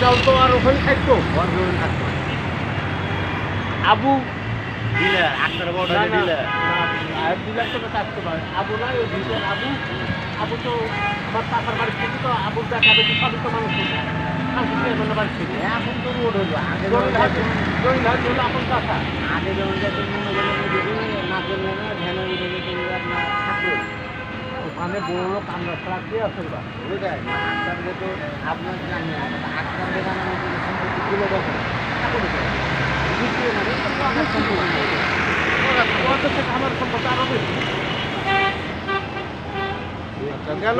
ওইটাও তো আর ওখানে থাকতো আবু ডিলার আক্তার বড় ডিলার ডিলার তো থাকতে পারে আবু নাই ওই ভিতরে আবু আবু তো আমার টাকার বাড়ি থেকে তো আবুর দেখা দেখি সবই তো মানুষ বাড়ি থেকে এখন তো রোড হলো আগে জয়লাল হলো আপন টাকা আগে যেমন যাতে মনে করলে না করলে না ধ্যানের উঠে যেতে না থাকলো ওখানে বড় লোক আমরা ট্রাক দিয়ে আসল বা ওইটাই আক্তারকে তো আপনার জানি আক্তারকে জানানো সম্পত্তি তুলে দেবেন আমার সম্পদ আরো বেশি গেল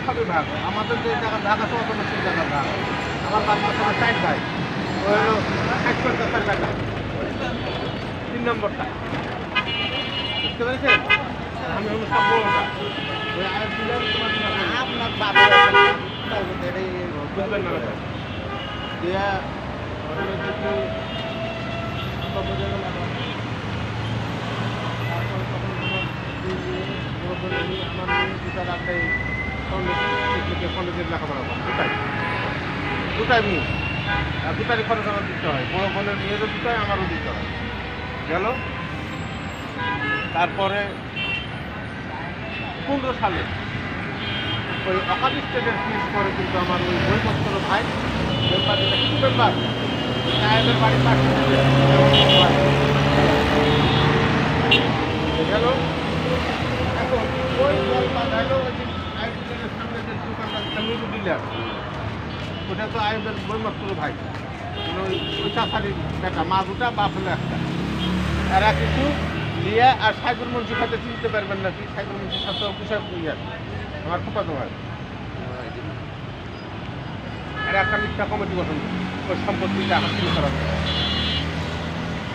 খাবে ভাগ আমাদের যে জায়গা ঢাকা সব সেই জায়গা ভাগ আমার বাচ্চা সবার সাইড ভাই ওই হলো 150 টাকা 3 নম্বরটা বুঝতে পেরেছেন আমি হলো সব বড়টা ওই আয়ের দিলাম তোমার আপনার বাবার বুঝবেন না দিয়া কলেজের লেখাপড়া দুটাই মেয়ে আর দুটারই খরচ আমার দিতে হয় বড় বোনের মেয়েরও দিতে হয় আমারও দিতে হয় গেল তারপরে 15 সালে ওই অকালি স্টেটের ফিস করে কিন্তু আমার ওই বইপত্র ভাই মেম্বার যেটা কিছু মেম্বার সাহেবের বাড়ির পাশে গেল এখন ওই জল বাঁধাইলো ওই যে আইডিলের সামনে যে দোকানটা মিরু ডিলার ওটা তো আইবের বইমাত্র ভাই মানে ওই চাষারি বেটা মা দুটা বাপ হলো একটা এরা কিছু দিয়ে আর সাইকুল মঞ্চি খাতে চিনতে পারবেন নাকি সাইকুল মঞ্চির সাথে পোশাক ইয়ার আমার খুব ভাই এরা একটা মিথ্যা কমিটি গঠন ওই সম্পত্তিটা হাসিল করার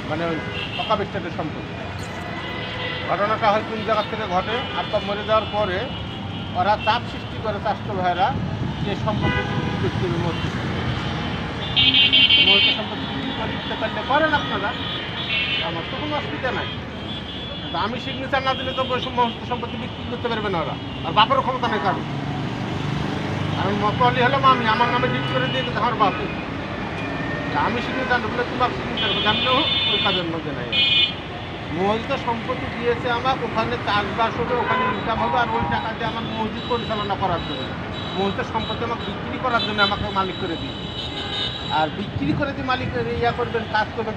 মানে ওই অকাব স্টেটের সম্পত্তি ঘটনাটা হয় কোন জায়গার থেকে ঘটে আব্বা মরে যাওয়ার পরে ওরা চাপ সৃষ্টি করে চাষটো ভাইয়েরা যে সম্পত্তি বিক্রি করতে হবে মরতে সম্পত্তি বিক্রি করে দিতে পারলে করেন আপনারা আমার তো কোনো অসুবিধা নাই কিন্তু আমি সিগনেচার না দিলে তো সমস্ত সম্পত্তি বিক্রি করতে পারবে না ওরা আর বাপেরও ক্ষমতা নেই কারণ কারণ মতলি হলাম আমি আমার নামে ডিট করে দিয়ে আমার বাপ আমি সিগনেচার ঢুকলে তোমার সিগনেচার জানলেও ওই কাজের মধ্যে নাই মসজিদ সম্পত্তি দিয়েছে আমাকে ওখানে চাষবাস হবে ওখানে ইনকাম হবে আর ওই টাকা দিয়ে আমার মসজিদ পরিচালনা করার জন্য মসজিদের সম্পত্তি আমাকে বিক্রি করার জন্য আমাকে মালিক করে দিই আর বিক্রি করে দিয়ে মালিক ইয়া করবেন কাজ করবেন